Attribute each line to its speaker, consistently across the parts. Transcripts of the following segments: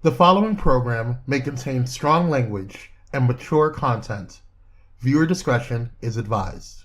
Speaker 1: The following program may contain strong language and mature content. Viewer discretion is advised.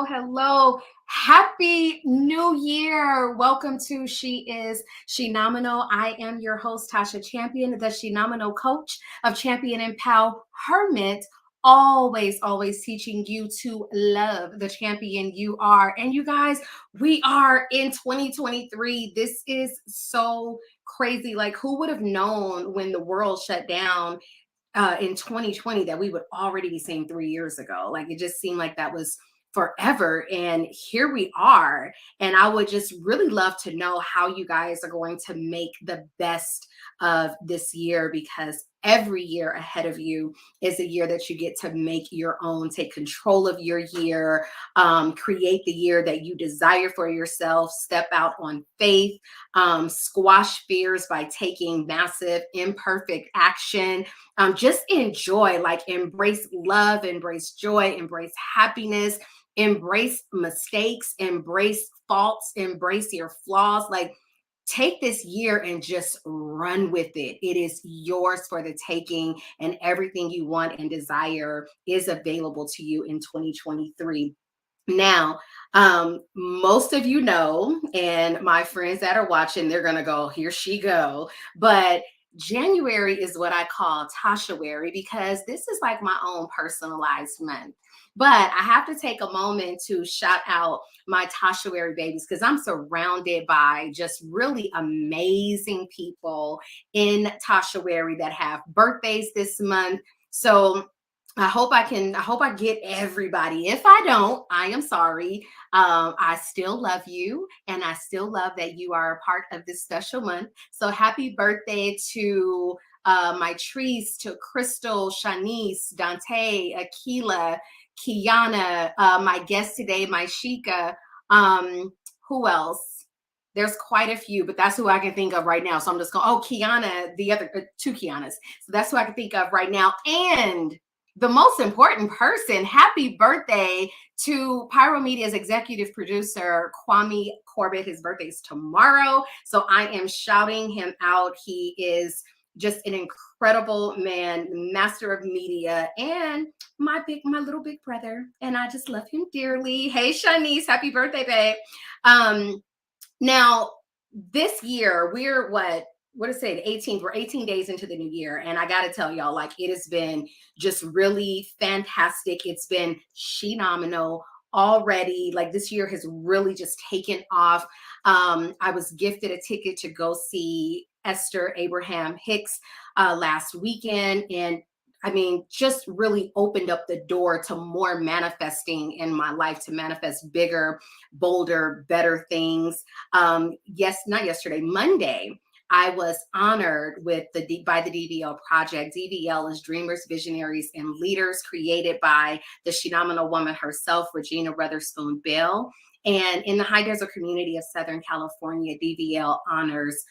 Speaker 2: Hello. Happy New Year. Welcome to She Is Shenomenal. I am your host, Tasha Champion, the Shenomenal coach of Champion Empowerment. Always teaching you to love the champion you are. And you guys, we are in 2023. This is so crazy. Like, who would have known when the world shut down in 2020 that we would already be saying 3 years ago? Like, it just seemed like that was forever, and here we are. And I would just really love to know how you guys are going to make the best of this year, because every year ahead of you is a year that you get to make your own, take control of your year, create the year that you desire for yourself, step out on faith, squash fears by taking massive imperfect action. Just enjoy, like, embrace love, embrace joy, embrace happiness, embrace mistakes, embrace faults, embrace your flaws. Like, take this year and just run with it. It is yours for the taking, and everything you want and desire is available to you in 2023. Now, most of you know, and my friends that are watching, they're going to go, here she go. But January is what I call Tasha-wary, because this is like my own personalized month. But I have to take a moment to shout out my Tasha-wary babies, because I'm surrounded by just really amazing people in Tasha-wary that have birthdays this month. So I hope I get everybody. If I don't, I am sorry. I still love you, and I still love that you are a part of this special month. So happy birthday to my trees, to Crystal, Shanice, Dante, Akila, Kiana, my guest today, my Shika. Who else? There's quite a few, but that's who I can think of right now. So I'm just going, Kiana, the other two Kianas. So that's who I can think of right now. And the most important person, happy birthday to Pyro Media's executive producer, Kwame Corbett. His birthday is tomorrow, so I am shouting him out. He is just an incredible man, master of media, and my little big brother, and I just love him dearly. Hey, Shanice, happy birthday, babe. Now, this year, we're what is it, 18th? We're 18 days into the new year. And I got to tell y'all, like, it has been just really fantastic. It's been phenomenal already. Like, this year has really just taken off. I was gifted a ticket to go see Esther Abraham Hicks last weekend. And I mean, just really opened up the door to more manifesting in my life, to manifest bigger, bolder, better things. Monday, I was honored with by the DVL project. DVL is Dreamers, Visionaries, and Leaders, created by the Shenomenal woman herself, Regina Weatherspoon Bell. And in the high desert community of Southern California, DVL honors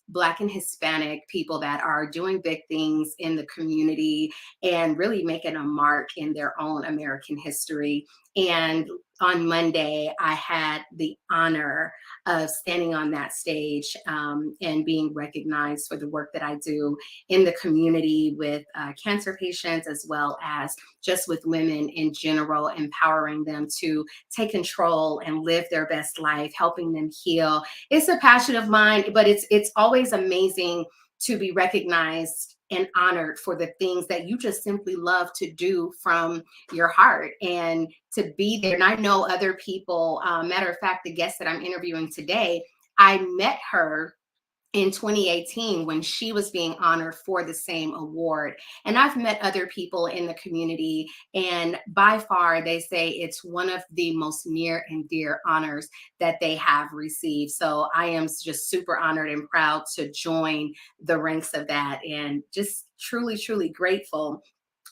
Speaker 2: Black and Hispanic people that are doing big things in the community and really making a mark in their own American history. And on Monday, I had the honor of standing on that stage and being recognized for the work that I do in the community with cancer patients, as well as just with women in general, empowering them to take control and live their best life, helping them heal. It's a passion of mine, but it's always amazing to be recognized and honored for the things that you just simply love to do from your heart, and to be there. And I know other people, matter of fact, the guest that I'm interviewing today, I met her in 2018 when she was being honored for the same award. And I've met other people in the community, and by far they say it's one of the most near and dear honors that they have received. So I am just super honored and proud to join the ranks of that, and just truly, truly grateful.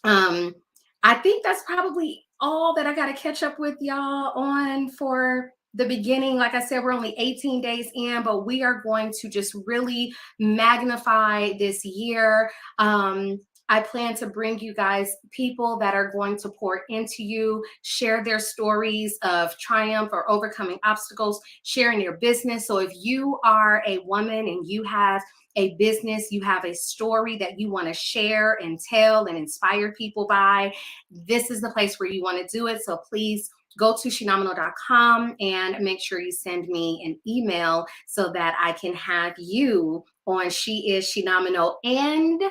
Speaker 2: um, I think that's probably all that I got to catch up with y'all on for the beginning. Like I said, we're only 18 days in, but we are going to just really magnify this year. I plan to bring you guys people that are going to pour into you, share their stories of triumph or overcoming obstacles, sharing their business. So if you are a woman and you have a business, you have a story that you want to share and tell and inspire people by, this is the place where you want to do it. So please go to Shenomenal.com and make sure you send me an email so that I can have you on She Is Shenomenal. And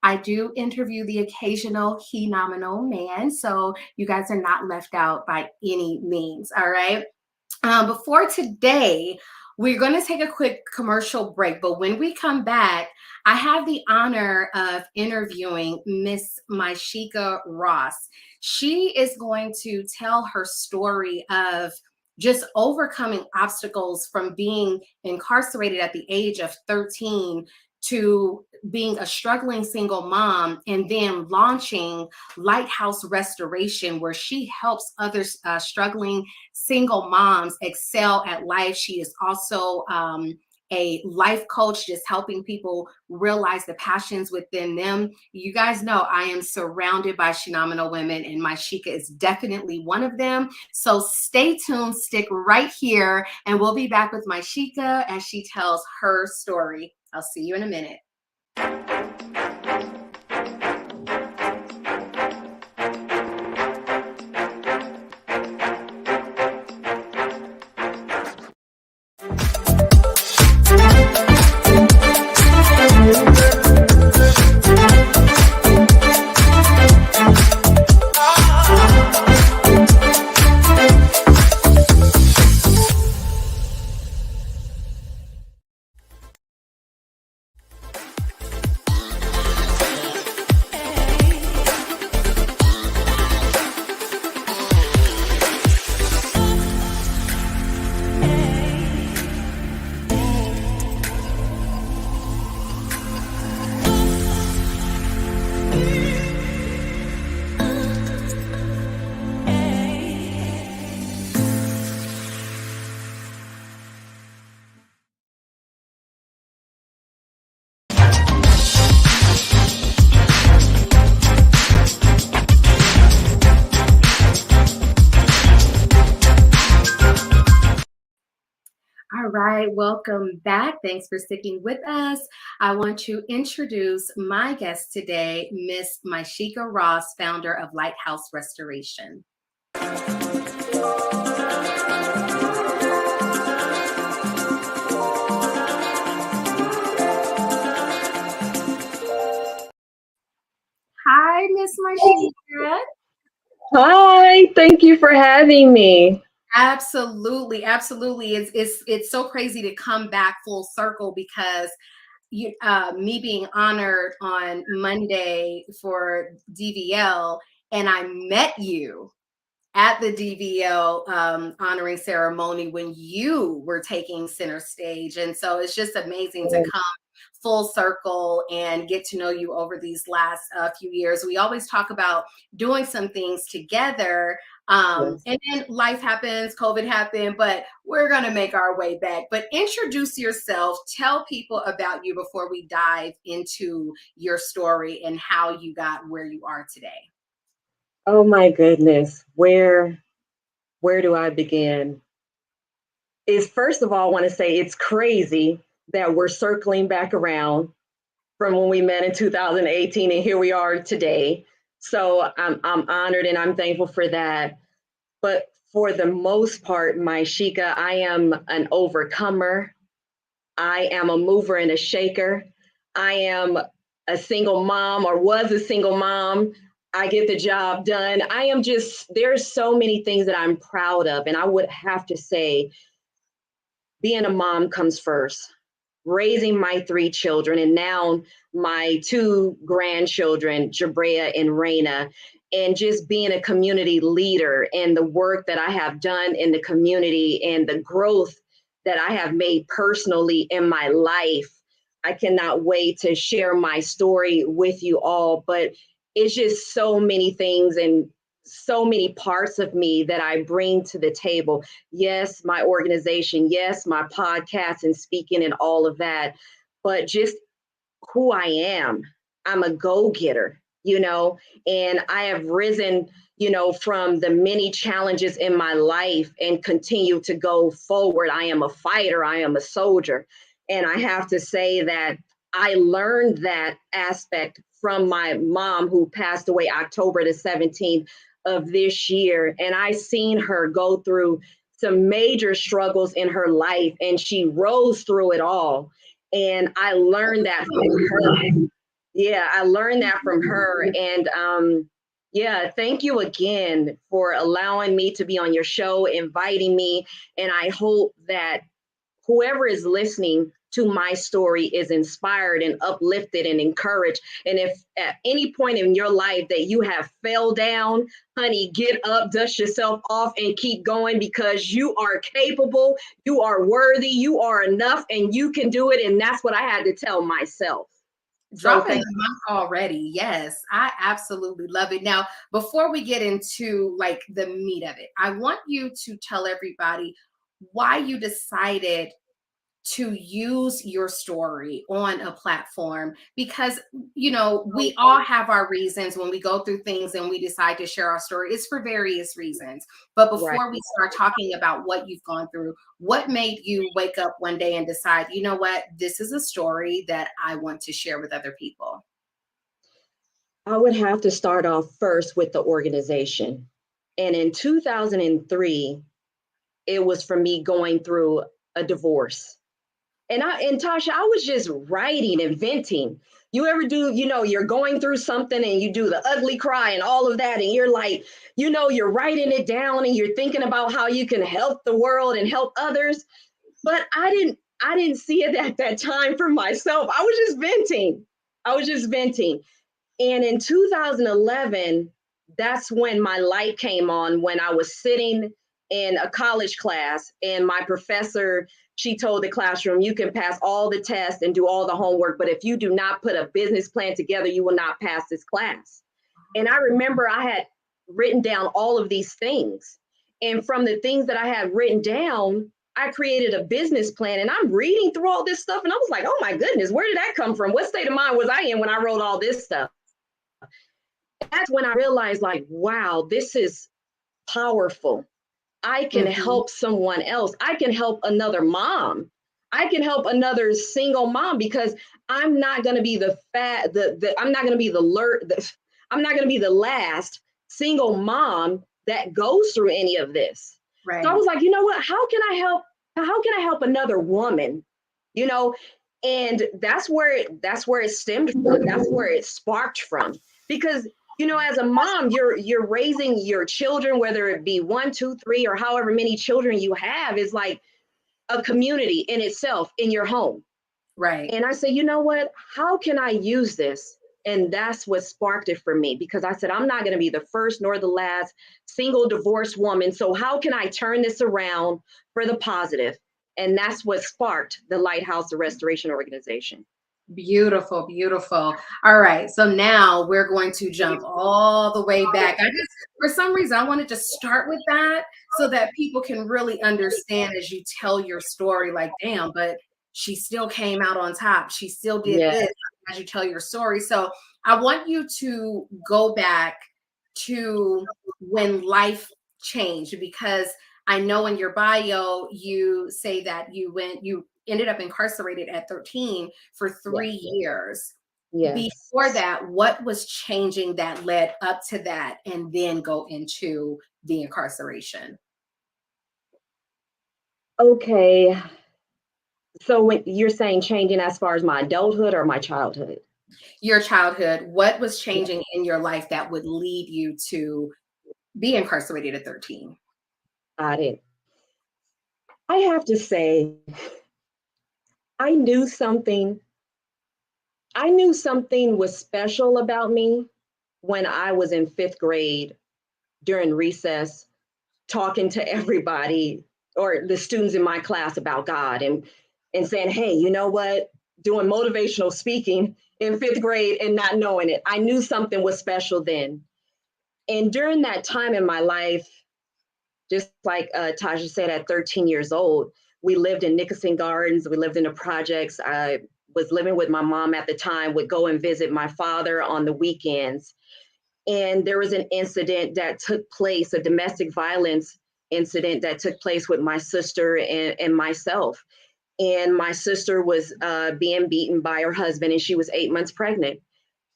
Speaker 2: I do interview the occasional Henomenal man, so you guys are not left out by any means. All right. Before today, we're going to take a quick commercial break, but when we come back, I have the honor of interviewing Miss Myshika Ross. She is going to tell her story of just overcoming obstacles from being incarcerated at the age of 13 to being a struggling single mom, and then launching Lighthouse Restoration, where she helps others struggling single moms excel at life. She is also a life coach, just helping people realize the passions within them. You guys know I am surrounded by phenomenal women, and Myshika is definitely one of them. So stay tuned, stick right here, and we'll be back with Myshika as she tells her story. I'll see you in a minute. All right, welcome back. Thanks for sticking with us. I want to introduce my guest today, Miss Myshika Ross, founder of Lighthouse Restoration. Hi, Miss Myshika.
Speaker 3: Hi, thank you for having me.
Speaker 2: Absolutely, absolutely. It's so crazy to come back full circle, because me being honored on Monday for DVL, and I met you at the DVL honoring ceremony when you were taking center stage. And so it's just amazing to come full circle and get to know you over these last few years. We always talk about doing some things together.
Speaker 3: Yes.
Speaker 2: And then life happens, COVID happened, but we're going to make our way back. But introduce yourself, tell people about you before we dive into your story and how you got where you are today.
Speaker 3: Oh my goodness. Where do I begin? Is first of all, I want to say it's crazy that we're circling back around from when we met in 2018 and here we are today. So I'm honored and I'm thankful for that. But for the most part, my Sheikah, I am an overcomer. I am a mover and a shaker. I am a single mom or was a single mom. I get the job done. I am just, there's so many things that I'm proud of. And I would have to say, being a mom comes first. Raising my 3 children and now my 2 grandchildren, Jabrea and Raina, and just being a community leader and the work that I have done in the community and the growth that I have made personally in my life. I cannot wait to share my story with you all, but it's just so many things and so many parts of me that I bring to the table. Yes, my organization, yes, my podcast and speaking and all of that, but just who I am. I'm a go-getter, and I have risen, from the many challenges in my life and continue to go forward. I am a fighter, I am a soldier. And I have to say that I learned that aspect from my mom who passed away October the 17th of this year. And I seen her go through some major struggles in her life and she rose through it all. And I learned that from her. Yeah, I learned that from her. And yeah, thank you again for allowing me to be on your show, inviting me. And I hope that whoever is listening to my story is inspired and uplifted and encouraged. And if at any point in your life that you have fell down, honey, get up, dust yourself off and keep going because you are capable, you are worthy, you are enough, and you can do it. And that's what I had to tell myself.
Speaker 2: Dropping the mic already. Yes, I absolutely love it. Now, before we get into like the meat of it, I want you to tell everybody why you decided to use your story on a platform because we all have our reasons when we go through things and we decide to share our story. It's for various reasons. But before we start talking about what you've gone through, what made you wake up one day and decide, you know what, this is a story that I want to share with other people?
Speaker 3: I would have to start off first with the organization. And in 2003, it was for me going through a divorce. And Tasha, I was just writing and venting. You ever do, you're going through something and you do the ugly cry and all of that. And you're like, you're writing it down and you're thinking about how you can help the world and help others. But I didn't see it at that time for myself. I was just venting. And in 2011, that's when my light came on, when I was sitting in a college class and my professor, she told the classroom, you can pass all the tests and do all the homework, but if you do not put a business plan together, you will not pass this class. And I remember I had written down all of these things. And from the things that I had written down, I created a business plan and I'm reading through all this stuff. And I was like, oh my goodness, where did that come from? What state of mind was I in when I wrote all this stuff? That's when I realized, like, wow, this is powerful. I can help someone else. I can help another mom. I can help another single mom because I'm not going to be I'm not going to be I'm not going to be the last single mom that goes through any of this. Right. So I was like, you know what? How can I help another woman? And that's where it stemmed from. That's where it sparked from. Because as a mom, you're raising your children, whether it be 1, 2, 3, or however many children you have, is like a community in itself in your home.
Speaker 2: Right.
Speaker 3: And I said, you know what? How can I use this? And that's what sparked it for me, because I said, I'm not going to be the first nor the last single divorced woman. So how can I turn this around for the positive? And that's what sparked the Lighthouse, the restoration organization.
Speaker 2: Beautiful, beautiful. All right, so now we're going to jump all the way back. For some reason, I wanted to start with that so that people can really understand as you tell your story, like, damn, but she still came out on top. She still did
Speaker 3: Yeah.
Speaker 2: this as you tell your story. So I want you to go back to when life changed, because I know in your bio, you say that you ended up incarcerated at 13 for
Speaker 3: Yeah.
Speaker 2: 3 years.
Speaker 3: Yes.
Speaker 2: Before that, what was changing that led up to that and then go into the incarceration?
Speaker 3: Okay. So when you're saying changing as far as my adulthood or my childhood?
Speaker 2: Your childhood, what was changing in your life that would lead you to be incarcerated at 13?
Speaker 3: Got it. I have to say, I knew something. I knew something was special about me when I was in fifth grade during recess, talking to everybody or the students in my class about God and saying, hey, you know what? Doing motivational speaking in fifth grade and not knowing it. I knew something was special then. And during that time in my life, just like Tasha said, at 13 years old, we lived in Nickerson Gardens. We lived in the projects. I was living with my mom at the time, would go and visit my father on the weekends. And there was an incident that took place, a domestic violence incident that took place with my sister and myself. And my sister was being beaten by her husband, and she was 8 months pregnant.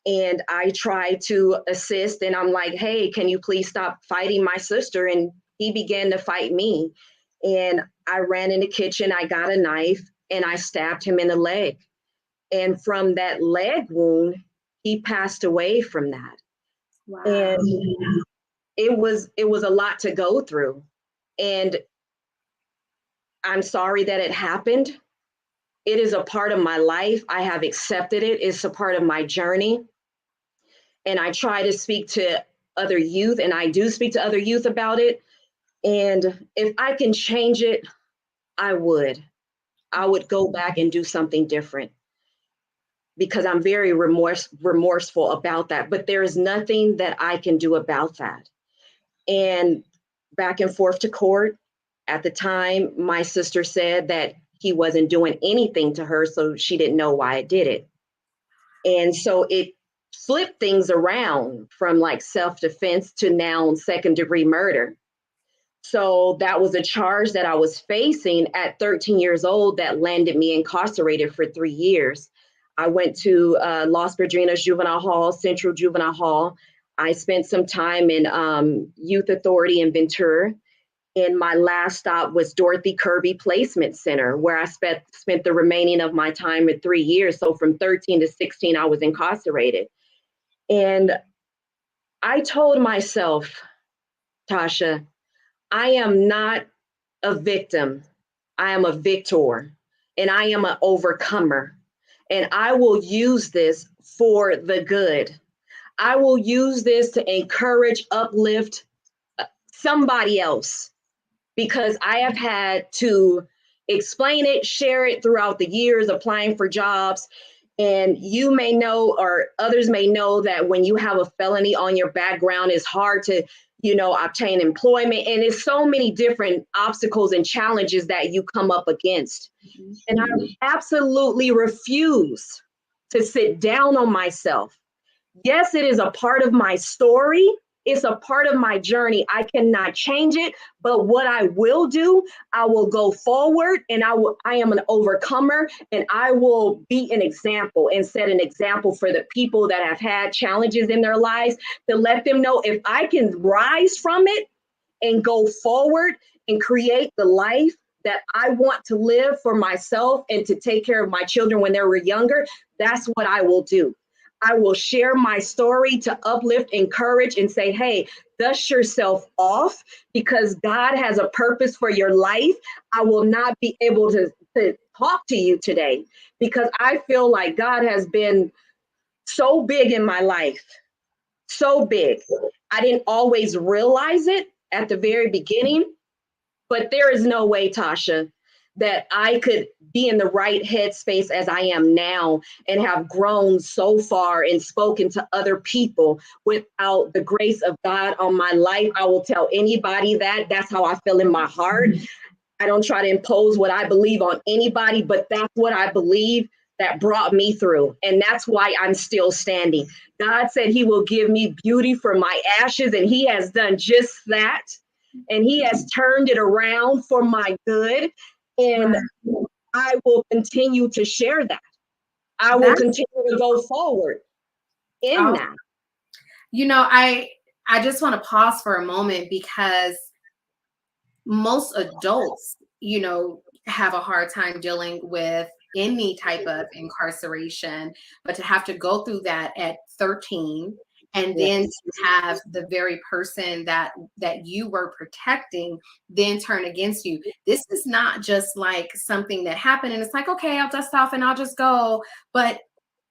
Speaker 3: And I tried to assist, and I'm like, hey, can you please stop fighting my sister? And he began to fight me. And I ran in the kitchen, I got a knife, and I stabbed him in the leg. And from that leg wound, he passed away from that.
Speaker 2: Wow.
Speaker 3: And it was a lot to go through. And I'm sorry that it happened. It is a part of my life. I have accepted it. It's a part of my journey. And I try to speak to other youth, and I do speak to other youth about it. And if I can change it, I would. I would go back and do something different because I'm very remorseful about that. But there is nothing that I can do about that. And back and forth to court. At the time, my sister said that he wasn't doing anything to her, so she didn't know why I did it. And so it flipped things around from like self-defense to now second-degree murder. So that was a charge that I was facing at 13 years old that landed me incarcerated for 3 years. I went to Los Padrinos Juvenile Hall, Central Juvenile Hall. I spent some time in Youth Authority in Ventura. And my last stop was Dorothy Kirby Placement Center, where I spent the remaining of my time at 3 years. So from 13 to 16, I was incarcerated. And I told myself, Tasha, I am not a victim. I am a victor, and I am an overcomer. And I will use this for the good. I will use this to encourage, uplift somebody else, because I have had to explain it, share it throughout the years applying for jobs. And you may know, or others may know, that when you have a felony on your background, it's hard to, obtain employment. And it's so many different obstacles and challenges that you come up against. And I absolutely refuse to sit down on myself. Yes, it is a part of my story. It's a part of my journey. I cannot change it, but what I will do, I will go forward, and I am an overcomer, and I will be an example and set an example for the people that have had challenges in their lives, to let them know if I can rise from it and go forward and create the life that I want to live for myself and to take care of my children when they were younger, that's what I will do. I will share my story to uplift, encourage, and say, hey, dust yourself off, because God has a purpose for your life. I will not be able to talk to you today because I feel like God has been so big in my life, so big. I didn't always realize it at the very beginning, but there is no way, Tasha, that I could be in the right headspace as I am now and have grown so far and spoken to other people without the grace of God on my life. I will tell anybody that. That's how I feel in my heart. I don't try to impose what I believe on anybody, but that's what I believe that brought me through. And that's why I'm still standing. God said he will give me beauty for my ashes, and he has done just that. And he has turned it around for my good. And I will continue to share that. I will continue to go forward in that.
Speaker 2: You know, I just want to pause for a moment, because most adults, you know, have a hard time dealing with any type of incarceration, but to have to go through that at 13, and then to have the very person that you were protecting then turn against you. This is not just like something that happened and it's like, okay, I'll dust off and I'll just go. But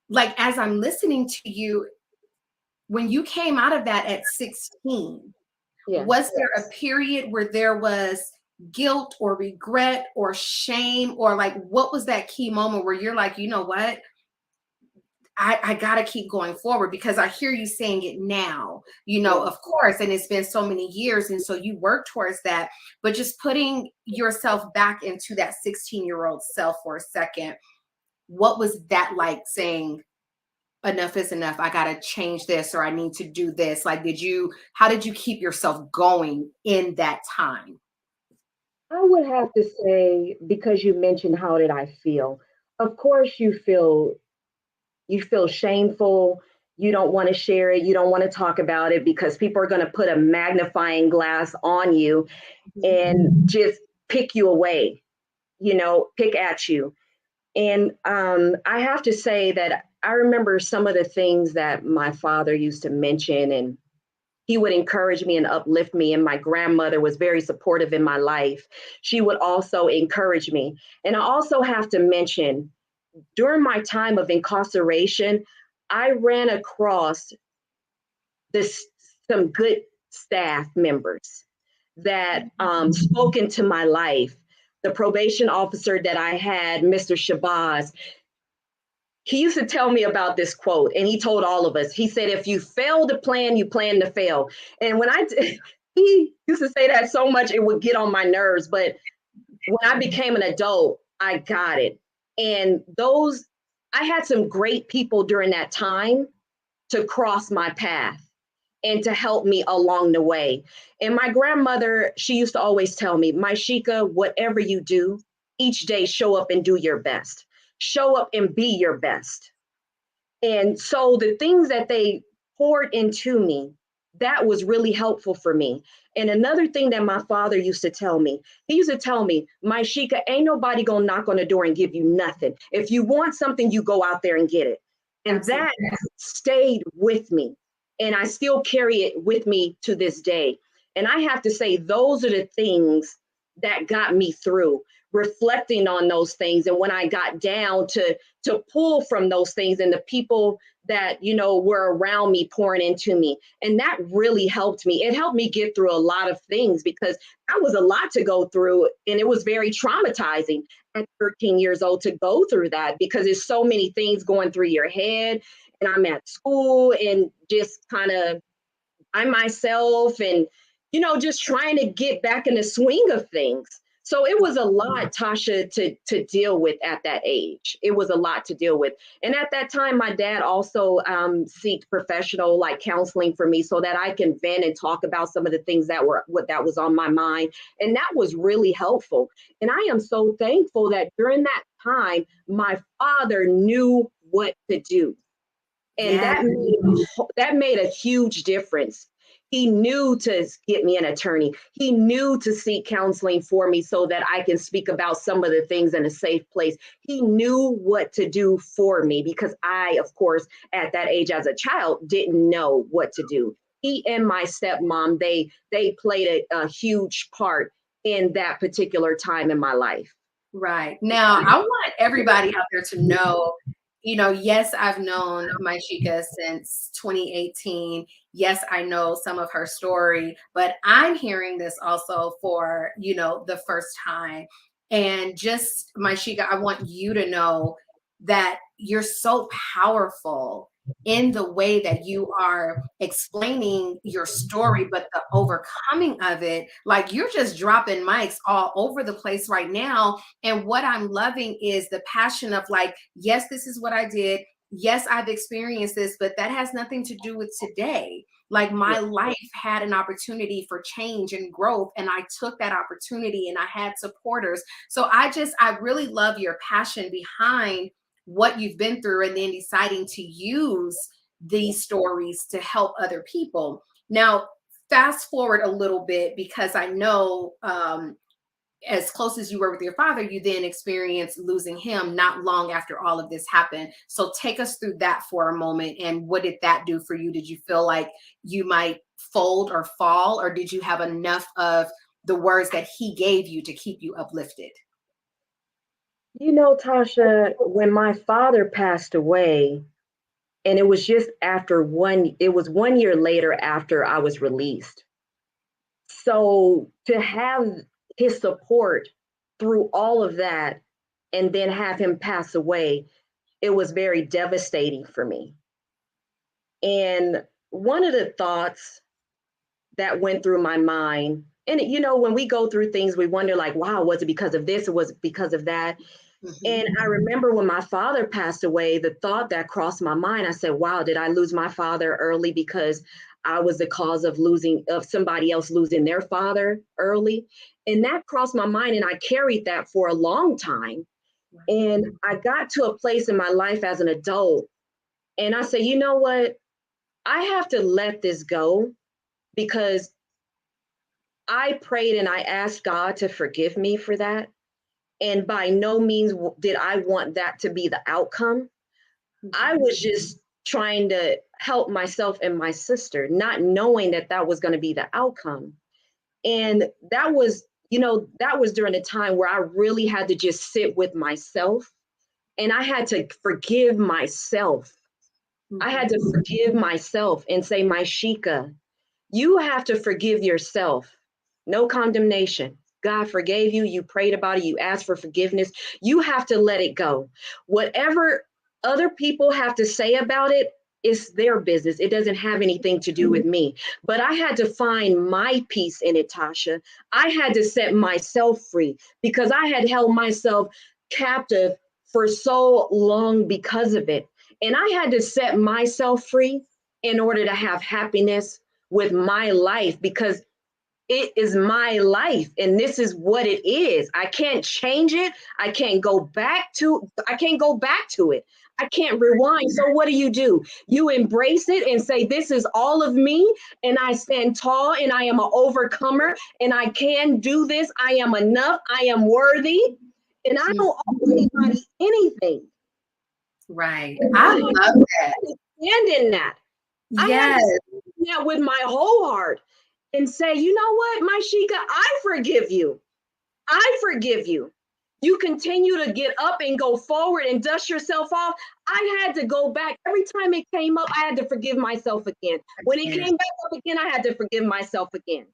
Speaker 2: like, as I'm listening to you, when you came out of that at 16, was there a period where there was guilt or regret or shame, or like, what was that key moment where you're like, you know what, I gotta keep going forward? Because I hear you saying it now, you know, of course, and it's been so many years, and so you work towards that, but just putting yourself back into that 16-year-old self for a second, what was that like, saying, enough is enough, I gotta change this, or I need to do this? Like, how did you keep yourself going in that time?
Speaker 3: I would have to say, because you mentioned how did I feel? Of course you feel shameful. You don't want to share it. You don't want to talk about it because people are going to put a magnifying glass on you and just pick you away, pick at you. And I have to say that I remember some of the things that my father used to mention, and he would encourage me and uplift me. And my grandmother was very supportive in my life. She would also encourage me. And I also have to mention, during my time of incarceration, I ran across some good staff members that spoke into my life. The probation officer that I had, Mr. Shabazz, he used to tell me about this quote, and he told all of us, he said, if you fail to plan, you plan to fail. And he used to say that so much, it would get on my nerves. But when I became an adult, I got it. And I had some great people during that time to cross my path and to help me along the way. And my grandmother, she used to always tell me, my Sheikah, whatever you do, each day show up and do your best. Show up and be your best. And so the things that they poured into me, that was really helpful for me. And another thing that my father used to tell me, he used to tell me, my Sheikah, ain't nobody gonna knock on the door and give you nothing. If you want something, you go out there and get it. And Absolutely. That stayed with me. And I still carry it with me to this day. And I have to say, those are the things that got me through, reflecting on those things. And when I got down to pull from those things, and the people that, were around me pouring into me. And that really helped me. It helped me get through a lot of things, because that was a lot to go through. And it was very traumatizing at 13 years old to go through that, because there's so many things going through your head. And I'm at school and just kind of by myself and, just trying to get back in the swing of things. So it was a lot, Tasha, to deal with at that age. It was a lot to deal with. And at that time, my dad also sought professional counseling for me so that I can vent and talk about some of the things that was on my mind. And that was really helpful. And I am so thankful that during that time, my father knew what to do. And that made a huge difference. He knew to get me an attorney. He knew to seek counseling for me so that I can speak about some of the things in a safe place. He knew what to do for me, because I, of course, at that age as a child, didn't know what to do. He and my stepmom, they played a huge part in that particular time in my life.
Speaker 2: Right. Now, I want everybody out there to know, yes, I've known my Sheikah since 2018. Yes, I know some of her story, but I'm hearing this also for, the first time. And just, Maishika, I want you to know that you're so powerful in the way that you are explaining your story, but the overcoming of it, like you're just dropping mics all over the place right now. And what I'm loving is the passion of like, yes, this is what I did. Yes, I've experienced this, but that has nothing to do with today. Like my life had an opportunity for change and growth, and I took that opportunity and I had supporters. So I really love your passion behind what you've been through and then deciding to use these stories to help other people. Now, fast forward a little bit, because I know as close as you were with your father, you then experienced losing him not long after all of this happened. So take us through that for a moment. And what did that do for you? Did you feel like you might fold or fall, or did you have enough of the words that he gave you to keep you uplifted?
Speaker 3: You know, Tasha, when my father passed away, and it was just after it was 1 year later after I was released. So to have his support through all of that and then have him pass away, it was very devastating for me. And one of the thoughts that went through my mind, and you know, when we go through things, we wonder, like, wow, was it because of this or was it because of that? And I remember when my father passed away, the thought that crossed my mind, I said, wow, did I lose my father early because I was the cause of somebody else losing their father early? And that crossed my mind, and I carried that for a long time. And I got to a place in my life as an adult, and I said, you know what? I have to let this go, because I prayed and I asked God to forgive me for that. And by no means did I want that to be the outcome. I was just trying to help myself and my sister, not knowing that that was going to be the outcome. And that was, that was during a time where I really had to just sit with myself, and I had to forgive myself. I had to forgive myself and say, my Shika, you have to forgive yourself. No condemnation. God forgave you. You prayed about it. You asked for forgiveness. You have to let it go. Whatever other people have to say about it is their business. It doesn't have anything to do with me. But I had to find my peace in it, Tasha. I had to set myself free, because I had held myself captive for so long because of it. And I had to set myself free in order to have happiness with my life, because it is my life and this is what it is. I can't change it. I can't go back to it. I can't rewind. So what do? You embrace it and say, this is all of me, and I stand tall, and I am an overcomer, and I can do this. I am enough. I am worthy, and I don't owe anybody anything.
Speaker 2: Right. I love that.
Speaker 3: Stand in that. I had
Speaker 2: Yes.
Speaker 3: to stand in that with my whole heart and say, you know what, my Shika, I forgive you. I forgive you. You continue to get up and go forward and dust yourself off. I had to go back. Every time it came up, I had to forgive myself again. When it came back up again, I had to forgive myself again.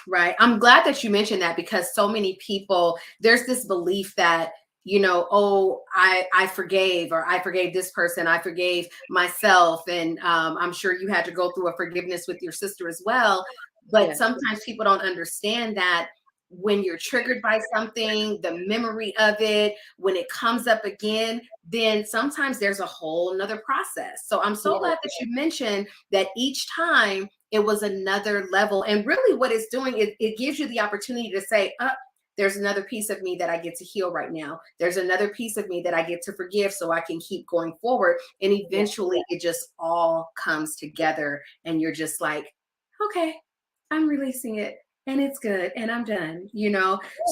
Speaker 2: Right. I'm glad that you mentioned that, because so many people, there's this belief that, oh, I forgave, or I forgave this person, I forgave myself. And I'm sure you had to go through a forgiveness with your sister as well. But
Speaker 3: Yes.
Speaker 2: sometimes people don't understand that when you're triggered by something, the memory of it, when it comes up again, then sometimes there's a whole nother process. So I'm so glad that you mentioned that each time it was another level. And really what it's doing is it gives you the opportunity to say, there's another piece of me that I get to heal right now. There's another piece of me that I get to forgive so I can keep going forward. And eventually it just all comes together, and you're just like, okay, I'm releasing it, and it's good, and I'm done.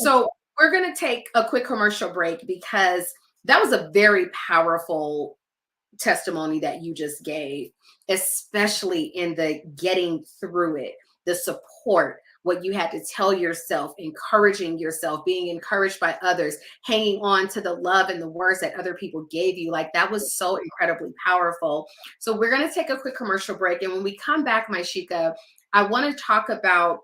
Speaker 2: So we're going to take a quick commercial break, because that was a very powerful testimony that you just gave, especially in the getting through it, the support, what you had to tell yourself, encouraging yourself, being encouraged by others, hanging on to the love and the words that other people gave you. Like, that was so incredibly powerful. So we're going to take a quick commercial break. And when we come back, Maishika, I want to talk about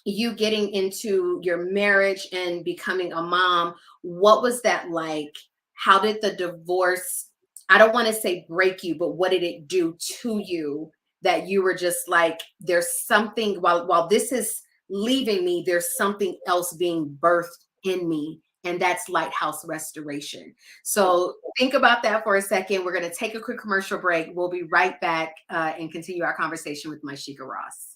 Speaker 2: you getting into your marriage and becoming a mom, what was that like? How did the divorce, I don't want to say break you, but what did it do to you that you were just like, there's something, while this is leaving me, there's something else being birthed in me, and that's lighthouse restoration. So think about that for a second. We're going to take a quick commercial break. We'll be right back and continue our conversation with Myshika Ross.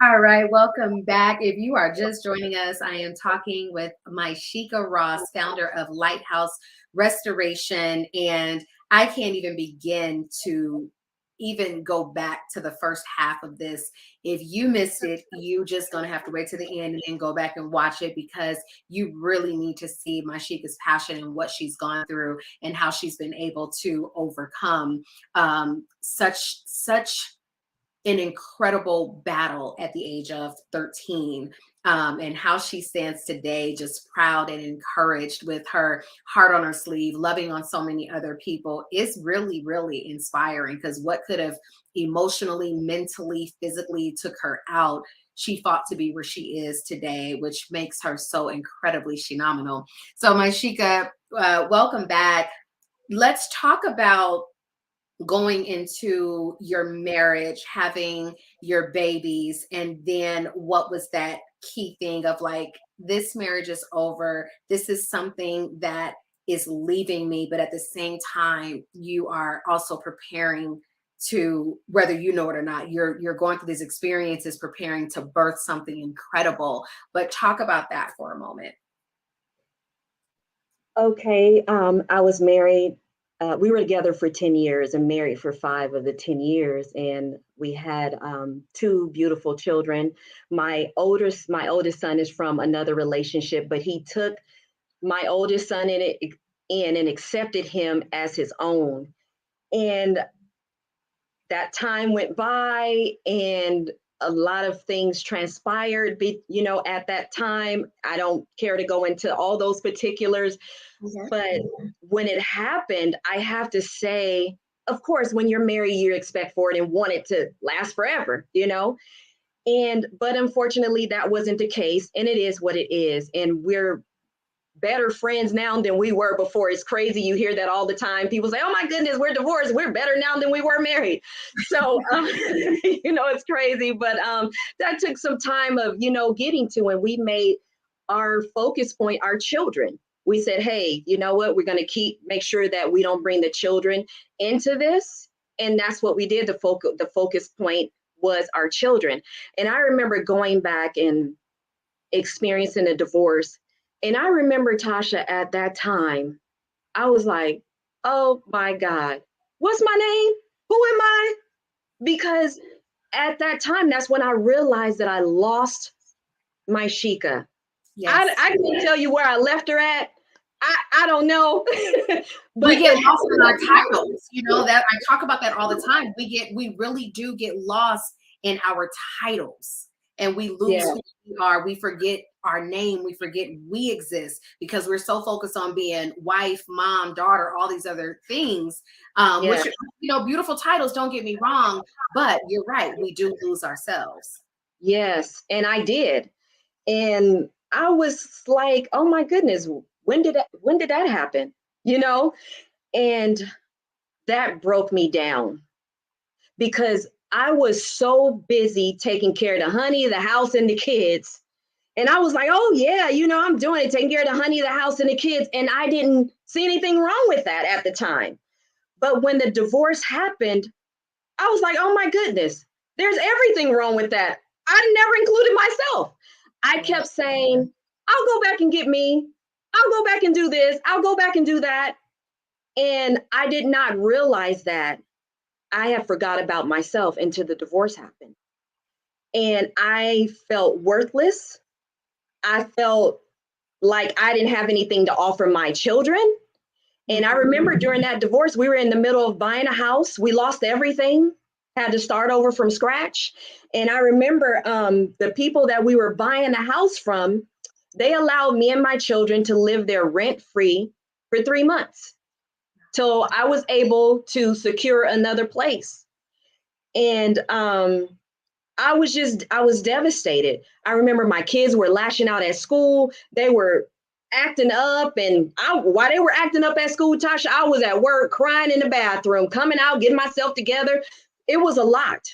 Speaker 2: All right, welcome back. If you are just joining us, I am talking with Myshika Ross, founder of Lighthouse Restoration, and I can't even begin to even go back to the first half of this. If you missed it, you just gonna have to wait to the end and then go back and watch it, because you really need to see Myshika's passion and what she's gone through and how she's been able to overcome such an incredible battle at the age of 13, and how she stands today just proud and encouraged with her heart on her sleeve, loving on so many other people, is really, really inspiring, because what could have emotionally, mentally, physically took her out, she fought to be where she is today, which makes her so incredibly phenomenal. So Myshika, welcome back. Let's talk about going into your marriage, having your babies, and then what was that key thing of like, this marriage is over, this is something that is leaving me, but at the same time you are also preparing to, whether you know it or not, you're going through these experiences preparing to birth something incredible. But talk about that for a moment.
Speaker 3: Okay, I was married. We were together for 10 years and married for 5 of the 10 years. And we had 2 beautiful children. My oldest son is from another relationship, but he took my oldest son in and accepted him as his own. And that time went by and a lot of things transpired, at that time. I don't care to go into all those particulars, but when it happened, I have to say, of course, when you're married, you expect for it and want it to last forever, but unfortunately that wasn't the case, and it is what it is. And we're better friends now than we were before. It's crazy. You hear that all the time. People say, oh my goodness, we're divorced. We're better now than we were married. So, it's crazy. But that took some time of, getting to, and we made our focus point our children. We said, hey, you know what? We're going to make sure that we don't bring the children into this. And that's what we did. The focus point was our children. And I remember going back and experiencing a divorce. And I remember, Tasha, at that time, I was like, oh my God, what's my name? Who am I? Because at that time, that's when I realized that I lost Myshika.
Speaker 2: Yes.
Speaker 3: I can't tell you where I left her at. I don't know.
Speaker 2: But we get lost in our titles, that I talk about that all the time. We really do get lost in our titles, and we lose who we are. We forget our name, we forget we exist because we're so focused on being wife, mom, daughter, all these other things, which, beautiful titles, don't get me wrong, but you're right, we do lose ourselves.
Speaker 3: Yes, and I did. And I was like, oh my goodness, when did that happen? And that broke me down because I was so busy taking care of the honey, the house, and the kids. And I was like, oh yeah, I'm doing it, taking care of the honey, the house, and the kids. And I didn't see anything wrong with that at the time. But when the divorce happened, I was like, oh my goodness, there's everything wrong with that. I never included myself. I kept saying, I'll go back and get me. I'll go back and do this. I'll go back and do that. And I did not realize that I had forgot about myself until the divorce happened. And I felt worthless. I felt like I didn't have anything to offer my children. And I remember during that divorce, we were in the middle of buying a house. We lost everything, had to start over from scratch. And I remember the people that we were buying the house from, they allowed me and my children to live there rent-free for 3 months till I was able to secure another place. And I was devastated. I remember my kids were lashing out at school. They were acting up, and while they were acting up at school, Tasha, I was at work crying in the bathroom, coming out, getting myself together. It was a lot.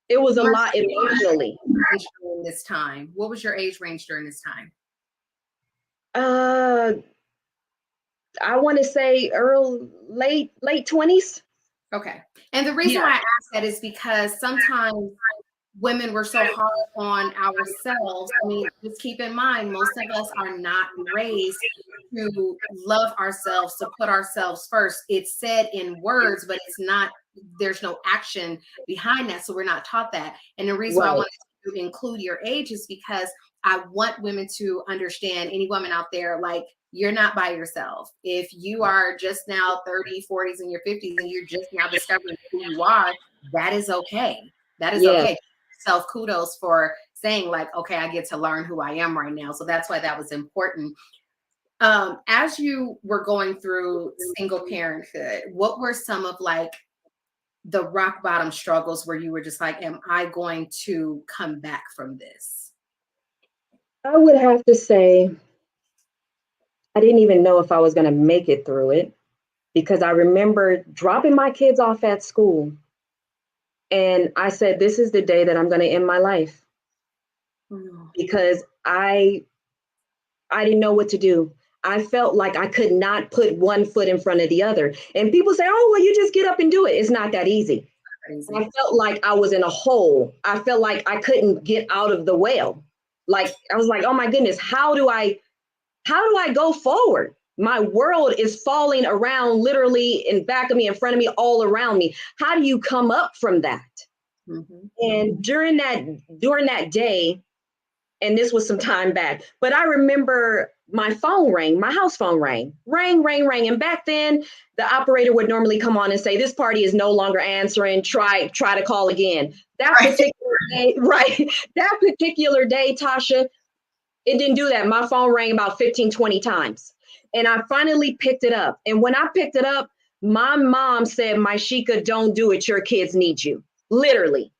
Speaker 3: It was a lot emotionally.
Speaker 2: In this time, what was your age range during this time?
Speaker 3: I want to say late 20s.
Speaker 2: Okay. And the reason why I ask that is because sometimes women were so hard on ourselves. I mean, just keep in mind, most of us are not raised to love ourselves, to put ourselves first. It's said in words, but it's not, there's no action behind that. So we're not taught that. And the reason why I wanted to include your age is because I want women to understand, any woman out there, like, you're not by yourself. If you are just now 30s, 40s, and your 50s, and you're just now discovering who you are, that is okay. That is okay. Self kudos for saying, like, okay, I get to learn who I am right now. So that's why that was important. As you were going through single parenthood, what were some of like the rock bottom struggles where you were just like, am I going to come back from this?
Speaker 3: I would have to say I didn't even know if I was going to make it through it, because I remember dropping my kids off at school. And I said, this is the day that I'm going to end my life, because I didn't know what to do. I felt like I could not put one foot in front of the other. And people say, oh, well, you just get up and do it. It's not that easy. I felt like I was in a hole. I felt like I couldn't get out of the well. Like, I was like, oh my goodness, how do I go forward? My world is falling around, literally in back of me, in front of me, all around me. How do you come up from that? And during that day, and this was some time back, but I remember my phone rang, my house phone rang. And back then, the operator would normally come on and say, this party is no longer answering, try to call again. That particular day, that particular day, Tasha, it didn't do that. My phone rang about 15, 20 times. And I finally picked it up. And when I picked it up, my mom said, my Sheikah, don't do it. Your kids need you. Literally.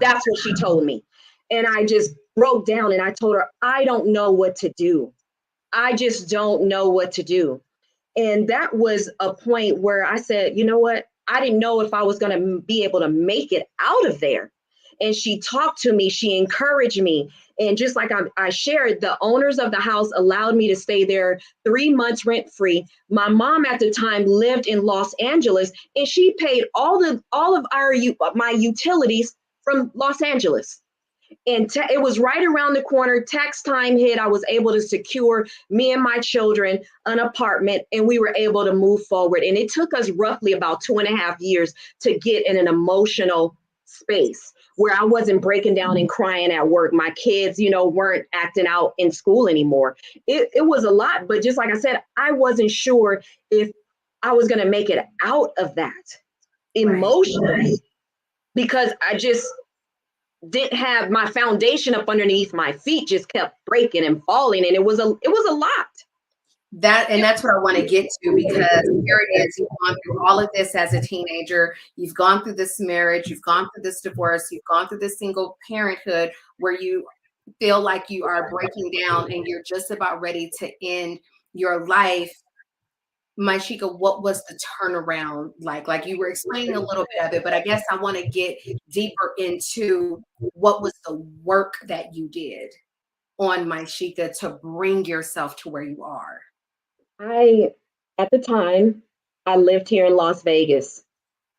Speaker 3: That's what she told me. And I just broke down and I told her, I don't know what to do. I just don't know what to do. And that was a point where I said, you know what? I didn't know if I was going to be able to make it out of there. And she talked to me, she encouraged me. And just like I shared, the owners of the house allowed me to stay there 3 months rent free. My mom at the time lived in Los Angeles, and she paid all of my utilities from Los Angeles. And it was right around the corner. Tax time hit. I was able to secure me and my children an apartment, and we were able to move forward. And it took us roughly about 2.5 years to get in an emotional space where I wasn't breaking down and crying at work. My kids, weren't acting out in school anymore. It was a lot, but just like I said, I wasn't sure if I was going to make it out of that emotionally, because didn't have my foundation up underneath my feet, just kept breaking and falling. And it was a lot.
Speaker 2: That's what I want to get to, because here it is. You've gone through all of this as a teenager. You've gone through this marriage. You've gone through this divorce. You've gone through this single parenthood where you feel like you are breaking down and you're just about ready to end your life. Maishika, what was the turnaround like? Like, you were explaining a little bit of it, but I guess I want to get deeper into what was the work that you did on Maishika to bring yourself to where you are.
Speaker 3: At the time, I lived here in Las Vegas,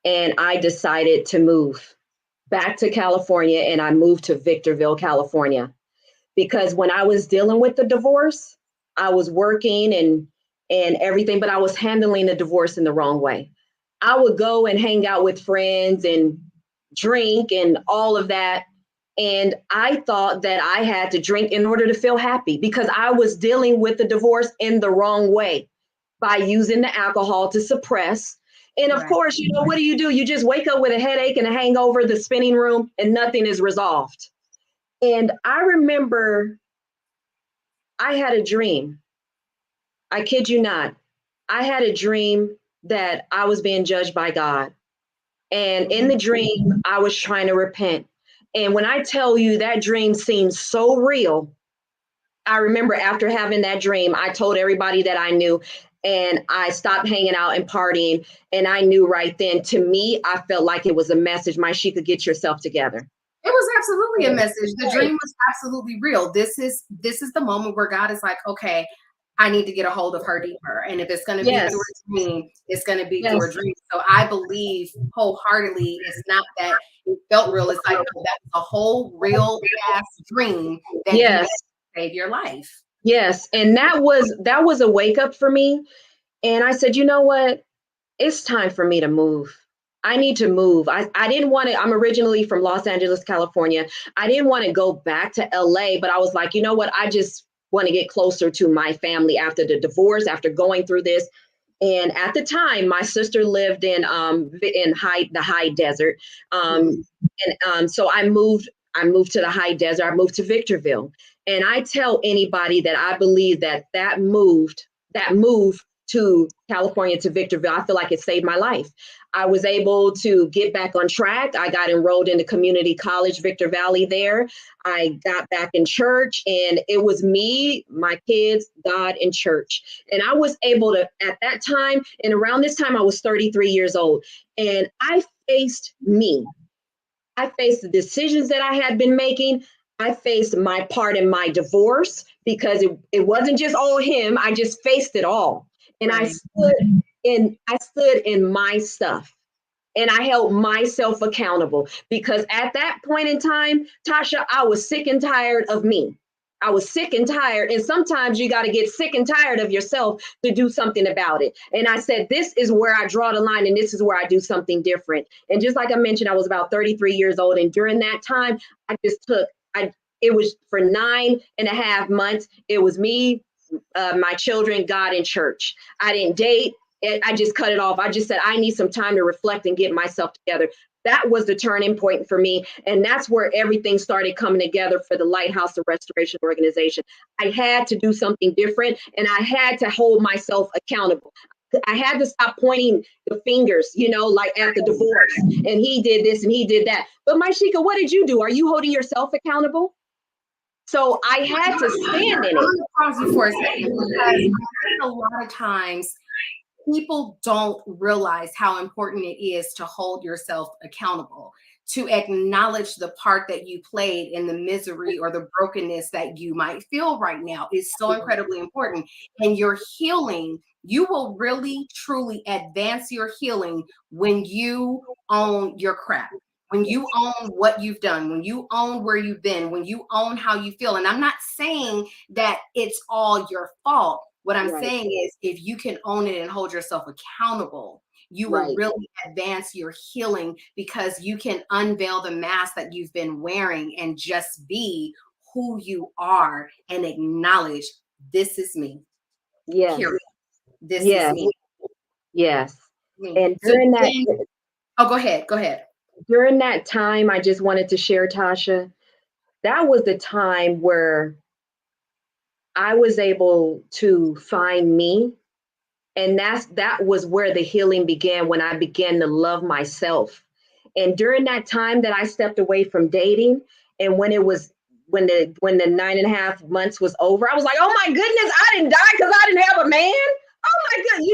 Speaker 3: and I decided to move back to California, and I moved to Victorville, California, because when I was dealing with the divorce, I was working and everything, but I was handling the divorce in the wrong way. I would go and hang out with friends and drink and all of that. And I thought that I had to drink in order to feel happy, because I was dealing with the divorce in the wrong way by using the alcohol to suppress. And of course, what do? You just wake up with a headache and a hangover, the spinning room, and nothing is resolved. And I remember I had a dream. I kid you not. I had a dream that I was being judged by God. And in the dream, I was trying to repent. And when I tell you that dream seemed so real, I remember after having that dream, I told everybody that I knew, and I stopped hanging out and partying. And I knew right then, to me, I felt like it was a message. Maishika, get yourself together.
Speaker 2: It was absolutely a message. The dream was absolutely real. This is the moment where God is like, okay, I need to get a hold of her deeper. And if it's going to be through a dream, it's going to be through a dream. So I believe wholeheartedly it's not that it felt real. It's like, no, that was a whole real ass dream that you had to save your life.
Speaker 3: Yes. And that was a wake up for me. And I said, you know what? It's time for me to move. I need to move. I didn't want to, I'm originally from Los Angeles, California. I didn't want to go back to LA, but I was like, you know what? I just want to get closer to my family after the divorce, after going through this. And at the time, my sister lived in the high desert. So I moved to the high desert. I moved to Victorville. And I tell anybody that I believe that move to California, to Victorville, I feel like it saved my life. I was able to get back on track. I got enrolled into community college, Victor Valley there. I got back in church, and it was me, my kids, God, and church. And I was able to, at that time, and around this time, I was 33 years old. And I faced me. I faced the decisions that I had been making. I faced my part in my divorce, because it wasn't just all him. I just faced it all. And I stood in my stuff, and I held myself accountable, because at that point in time, Tasha, I was sick and tired of me. I was sick and tired. And sometimes you got to get sick and tired of yourself to do something about it. And I said, this is where I draw the line, and this is where I do something different. And just like I mentioned, I was about 33 years old. And during that time, it was for 9.5 months. It was me, my children, God, and church. I didn't date. I just cut it off. I just said, I need some time to reflect and get myself together. That was the turning point for me. And that's where everything started coming together for the Lighthouse of Restoration organization. I had to do something different, and I had to hold myself accountable. I had to stop pointing the fingers, like at the divorce, and he did this and he did that. But Maishika, what did you do? Are you holding yourself accountable? So I had to stand in it.
Speaker 2: I'm going to pause you for a second, because a lot of times people don't realize how important it is to hold yourself accountable, to acknowledge the part that you played in the misery or the brokenness that you might feel right now is so incredibly important. And your healing, you will really, truly advance your healing when you own your crap. When you own what you've done, when you own where you've been, when you own how you feel. And I'm not saying that it's all your fault. What I'm saying is, if you can own it and hold yourself accountable, you will really advance your healing, because you can unveil the mask that you've been wearing and just be who you are and acknowledge, this is me.
Speaker 3: Yes.
Speaker 2: Period. This is me.
Speaker 3: Yes.
Speaker 2: And
Speaker 3: during that,
Speaker 2: oh, go ahead.
Speaker 3: during that time, I just wanted to share, Tasha, that was the time where I was able to find me. And that was where the healing began, when I began to love myself. And during that time that I stepped away from dating, and when the 9.5 months was over, I was like, oh my goodness, I didn't die because I didn't have a man. Oh my goodness,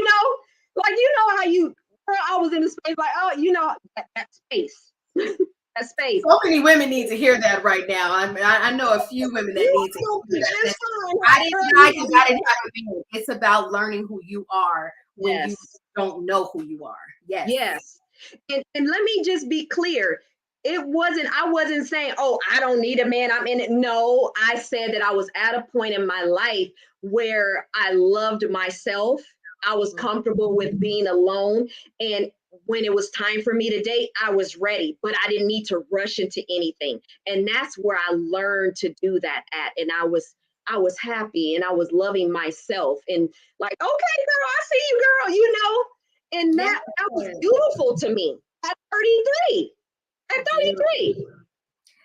Speaker 3: like how you, girl, I was in the space like, oh, that space. That space.
Speaker 2: So many women need to hear that right now. I know a few women that need to hear that. I didn't die because I didn't have a man. It's about learning who you are when you
Speaker 3: Yes.
Speaker 2: don't know who you are. Yes.
Speaker 3: Yes. And let me just be clear. I wasn't saying, oh, I don't need a man, I'm in it. No, I said that I was at a point in my life where I loved myself. I was comfortable with being alone. And when it was time for me to date, I was ready, but I didn't need to rush into anything. And that's where I learned to do that at. And I was happy and I was loving myself, and like, okay, girl, I see you, girl, and that was beautiful to me at 33. At 33.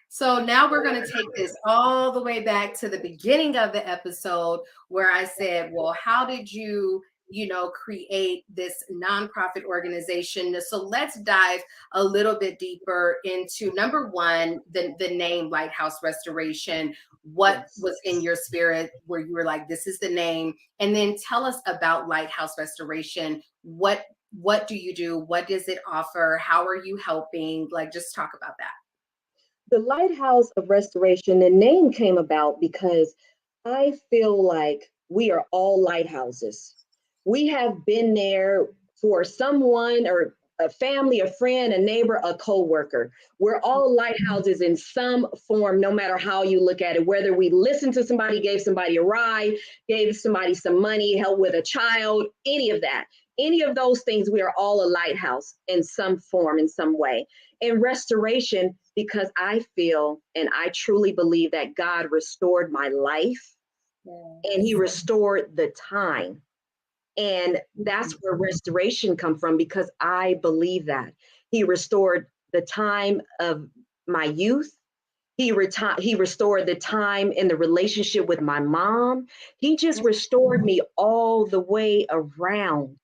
Speaker 2: So now we're going to take this all the way back to the beginning of the episode where I said, well, how did you create this nonprofit organization? So let's dive a little bit deeper into, number one, the name Lighthouse Restoration. What was in your spirit where you were like, this is the name? And then tell us about Lighthouse Restoration. What do you do? What does it offer? How are you helping? Like, just talk about that.
Speaker 3: The Lighthouse of Restoration, the name came about because I feel like we are all lighthouses. We have been there for someone, or a family, a friend, a neighbor, a coworker. We're all lighthouses in some form, no matter how you look at it, whether we listened to somebody, gave somebody a ride, gave somebody some money, helped with a child, any of that. Any of those things, we are all a lighthouse in some form, in some way. And restoration, because I feel and I truly believe that God restored my life, and he restored the time. And that's where restoration come from, because I believe that he restored the time of my youth. He restored the time in the relationship with my mom. He just restored me all the way around.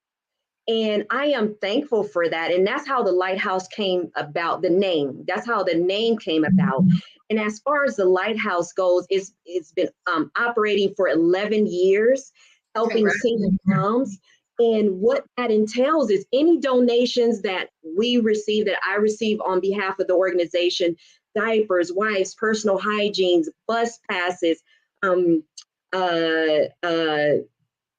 Speaker 3: And I am thankful for that. And that's how the Lighthouse came about, the name. That's how the name came about. And as far as the Lighthouse goes, it's been operating for 11 years, helping single moms. And what that entails is any donations that we receive, that I receive on behalf of the organization: diapers, wipes, personal hygienes, bus passes, uh, uh,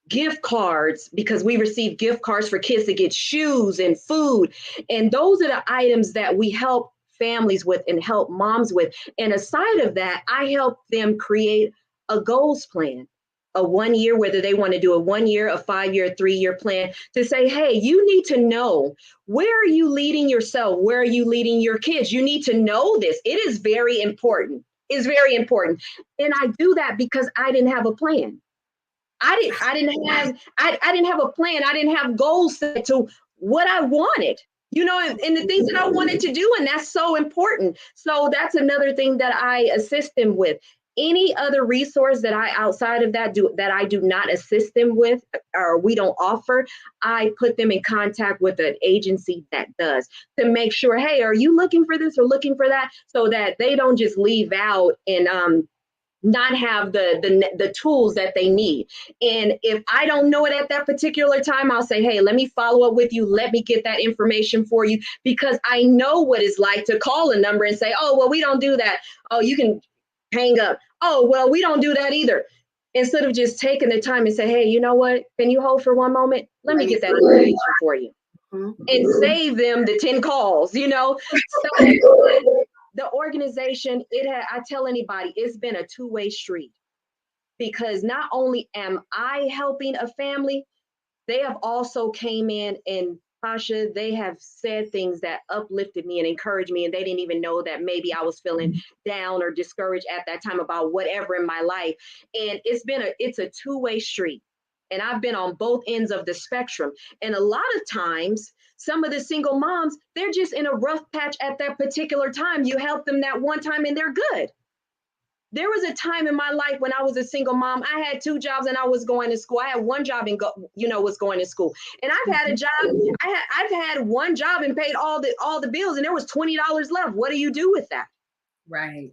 Speaker 3: gift cards, because we receive gift cards for kids to get shoes and food. And those are the items that we help families with and help moms with. And aside of that, I help them create a goals plan, a 1 year, whether they want to do a 1 year, a 5 year, 3 year plan, to say, hey, you need to know, where are you leading yourself? Where are you leading your kids? You need to know this. It is very important. It's very important. And I do that because I didn't have a plan. I didn't have a plan. I didn't have goals set to what I wanted, and the things that I wanted to do. And that's so important. So that's another thing that I assist them with. Any other resource that outside of that I do not assist them with, or we don't offer, I put them in contact with an agency that does, to make sure, hey, are you looking for this or looking for that? So that they don't just leave out and not have the tools that they need. And if I don't know it at that particular time, I'll say, hey, let me follow up with you. Let me get that information for you, because I know what it's like to call a number and say, oh, well, we don't do that. Oh, you can hang up. Oh, well, we don't do that either. Instead of just taking the time and say, hey, you know what? Can you hold for one moment? Let me get that information for you. And save them the 10 calls, So, the organization, I tell anybody, it's been a two-way street, because not only am I helping a family, they have also came in, and Tasha, they have said things that uplifted me and encouraged me, and they didn't even know that maybe I was feeling down or discouraged at that time about whatever in my life. And it's a two-way street. And I've been on both ends of the spectrum. And a lot of times, some of the single moms, they're just in a rough patch at that particular time. You help them that one time and they're good. There was a time in my life when I was a single mom. I had 2 jobs and I was going to school. I had 1 job and was going to school. And I've had a job. I've had 1 job and paid all the bills, and there was $20 left. What do you do with that?
Speaker 2: Right.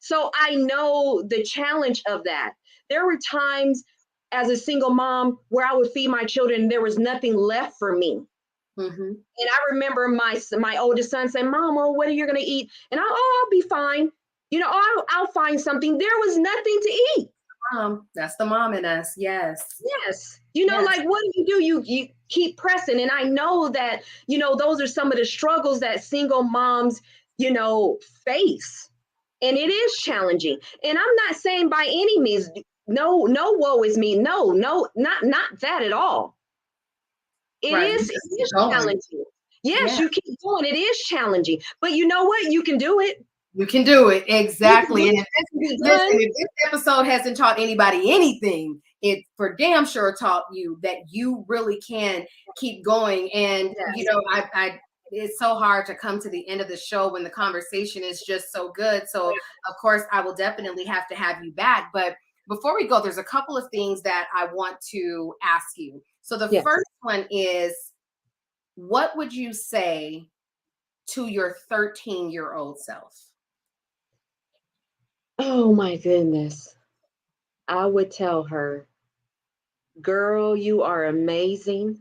Speaker 3: So I know the challenge of that. There were times as a single mom where I would feed my children and there was nothing left for me.
Speaker 2: Mm-hmm.
Speaker 3: And I remember my oldest son saying, "Mama, what are you going to eat?" And I'll be fine. I'll find something. There was nothing to eat.
Speaker 2: That's the mom in us. Yes.
Speaker 3: Yes. Like, what do? You keep pressing. And I know that, those are some of the struggles that single moms, face. And it is challenging. And I'm not saying by any means, no, woe is me. No, not that at all. It is challenging. Yes, you keep going. It is challenging. But you know what? You can do it.
Speaker 2: You can do it. Exactly. And if this episode hasn't taught anybody anything, it for damn sure taught you that you really can keep going. And, it's so hard to come to the end of the show when the conversation is just so good. So, of course, I will definitely have to have you back. But before we go, there's a couple of things that I want to ask you. So the first one is, what would you say to your 13-year-old self?
Speaker 3: Oh my goodness. I would tell her, girl, you are amazing.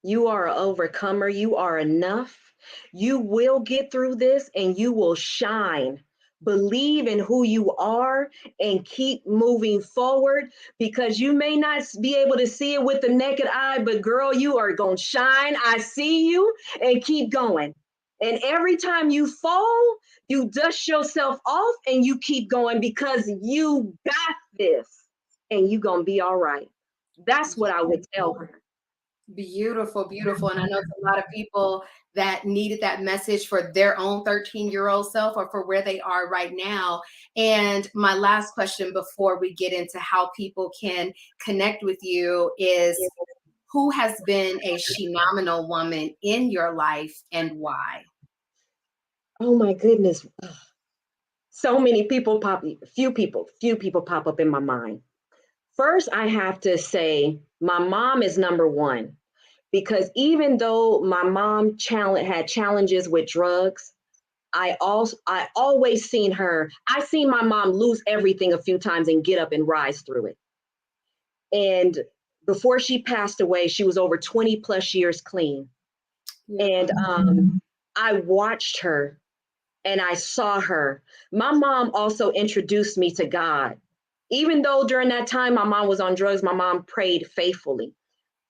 Speaker 3: You are an overcomer. You are enough. You will get through this and you will shine. Believe in who you are and keep moving forward, because you may not be able to see it with the naked eye, but girl, you are going to shine. I see you, and keep going. And every time you fall, you dust yourself off and you keep going, because you got this and you're going to be all right. That's what I would tell her.
Speaker 2: Beautiful, beautiful. And I know there's a lot of people that needed that message for their own 13-year-old self or for where they are right now. And my last question before we get into how people can connect with you is, who has been a Shenomenal woman in your life and why?
Speaker 3: Oh my goodness. So many people few people pop up in my mind. First, I have to say my mom is number one, because even though my mom had challenges with drugs, I always seen my mom lose everything a few times and get up and rise through it. And before she passed away, she was over 20 plus years clean. And I watched her and I saw her. My mom also introduced me to God. Even though during that time my mom was on drugs, my mom prayed faithfully.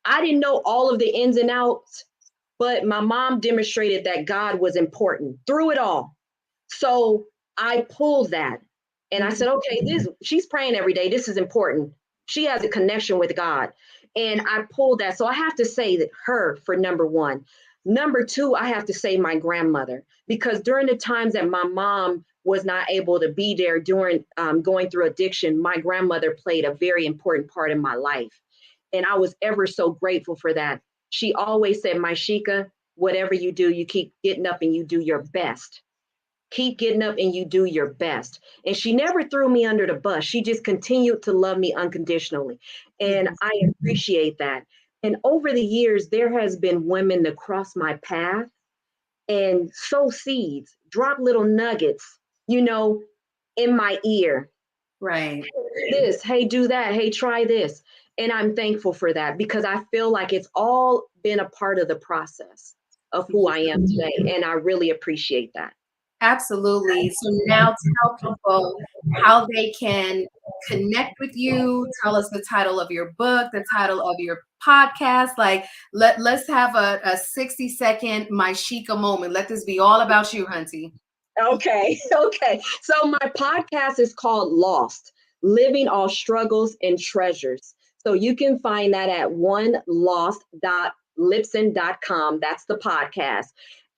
Speaker 3: I didn't know all of the ins and outs, but my mom demonstrated that God was important through it all. So I pulled that and I said, okay, she's praying every day. This is important. She has a connection with God. And I pulled that. So I have to say that her for number one. Number two, I have to say my grandmother, because during the times that my mom was not able to be there during going through addiction, my grandmother played a very important part in my life. And I was ever so grateful for that. She always said, "My Sheikah, whatever you do, you keep getting up and you do your best. Keep getting up and you do your best." And she never threw me under the bus. She just continued to love me unconditionally. And I appreciate that. And over the years, there has been women that cross my path and sow seeds, drop little nuggets, in my ear.
Speaker 2: Right.
Speaker 3: This, hey, do that. Hey, try this. And I'm thankful for that, because I feel like it's all been a part of the process of who I am today. And I really appreciate that.
Speaker 2: Absolutely. So now tell people how they can connect with you. Tell us the title of your book, the title of your podcast. Like, let's have a 60-second My Sheikah moment. Let this be all about you, Hunty.
Speaker 3: Okay. So my podcast is called Lost: Living All Struggles and Treasures. So you can find that at onelost.libsyn.com. That's the podcast.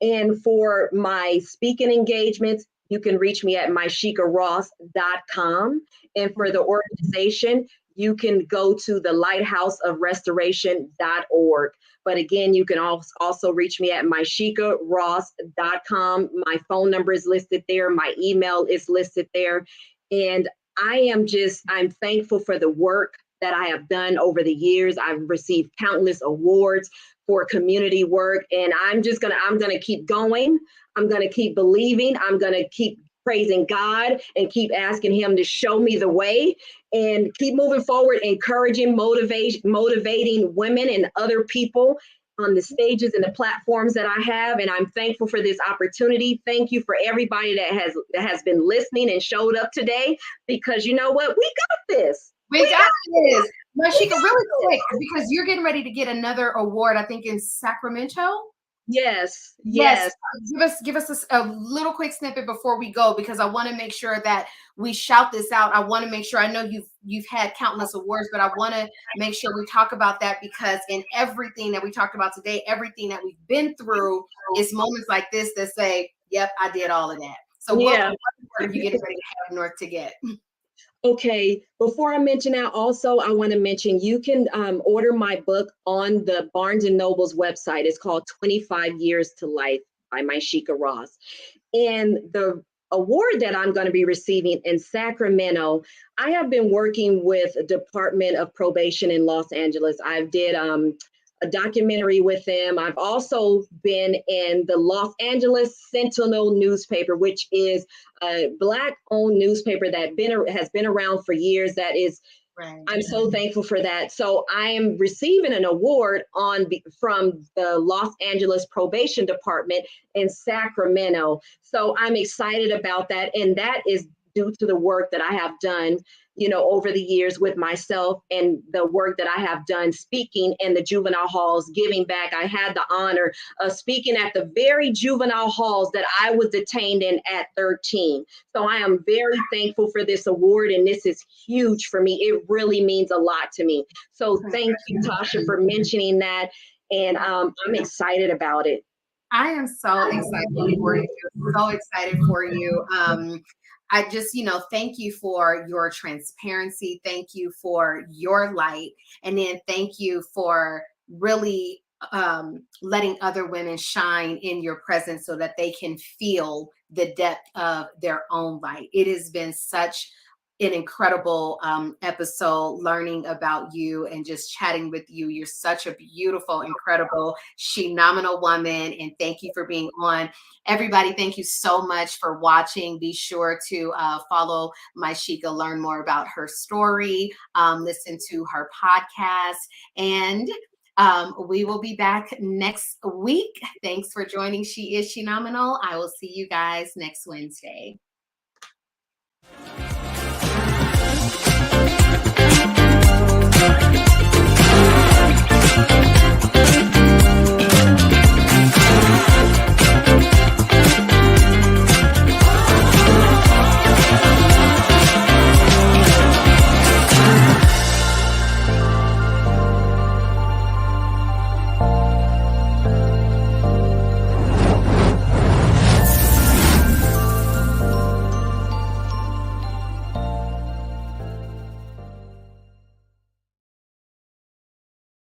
Speaker 3: And for my speaking engagements, you can reach me at myshikaross.com. And for the organization, you can go to the lighthouseofrestoration.org. But again, you can also reach me at myshikaross.com. My phone number is listed there. My email is listed there. And I'm thankful for the work that I have done over the years. I've received countless awards for community work, and I'm gonna keep going. I'm gonna keep believing. I'm gonna keep praising God and keep asking him to show me the way and keep moving forward, encouraging, motivating women and other people on the stages and the platforms that I have. And I'm thankful for this opportunity. Thank you for everybody that has been listening and showed up today, because you know what? We got this.
Speaker 2: We got this. Mashika, really quick, because you're getting ready to get another award, I think, in Sacramento.
Speaker 3: Yes.
Speaker 2: Give us a little quick snippet before we go, because I want to make sure that we shout this out. I want to make sure, I know you've had countless awards, but I want to make sure we talk about that, because in everything that we talked about today, everything that we've been through, is moments like this that say, yep, I did all of that. So what award are you getting ready to have North to get?
Speaker 3: Okay, before I mention that, also, I want to mention you can order my book on the Barnes & Noble's website. It's called 25 Years to Life by Myshika Ross. And the award that I'm going to be receiving in Sacramento, I have been working with the Department of Probation in Los Angeles. I did a documentary with them. I've also been in the Los Angeles Sentinel newspaper, which is a Black-owned newspaper that has been around for years. That is, right. I'm so thankful for that. So I am receiving an award from the Los Angeles Probation Department in Sacramento. So I'm excited about that, and that is due to the work that I have done, over the years with myself, and the work that I have done speaking in the juvenile halls, giving back. I had the honor of speaking at the very juvenile halls that I was detained in at 13. So I am very thankful for this award, and this is huge for me. It really means a lot to me. So thank you, Tasha, for mentioning that. And I'm excited about it.
Speaker 2: I am so excited for you. So excited for you. I just, thank you for your transparency. Thank you for your light. And then thank you for really letting other women shine in your presence so that they can feel the depth of their own light. It has been such an incredible episode, learning about you and just chatting with you. You're such a beautiful, incredible, Shenomenal woman. And thank you for being on. Everybody, thank you so much for watching. Be sure to follow Myshika, learn more about her story, listen to her podcast, and we will be back next week. Thanks for joining She Is Shenomenal. I will see you guys next Wednesday.